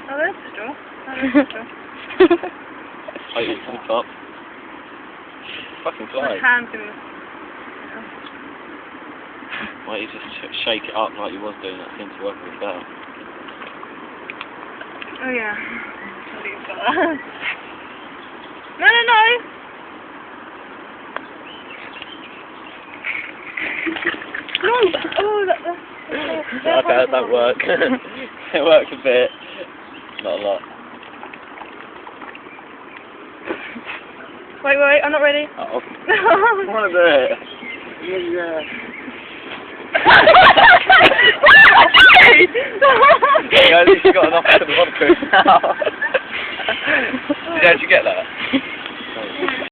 Oh, there's the straw. Oh, there's the straw. Oh, you to the top. Fucking My fly. hand's gonna... Why don't you just shake it up like you was doing? That seems to work a bit better. Oh yeah. I'll leave that. No, no, no! No! Oh, That don't work. It works a bit. Not a lot. Wait, wait, I'm not ready. Oh. What a bit. Yeah. Yeah, at least you got enough to the vodka now. Did you actually get that?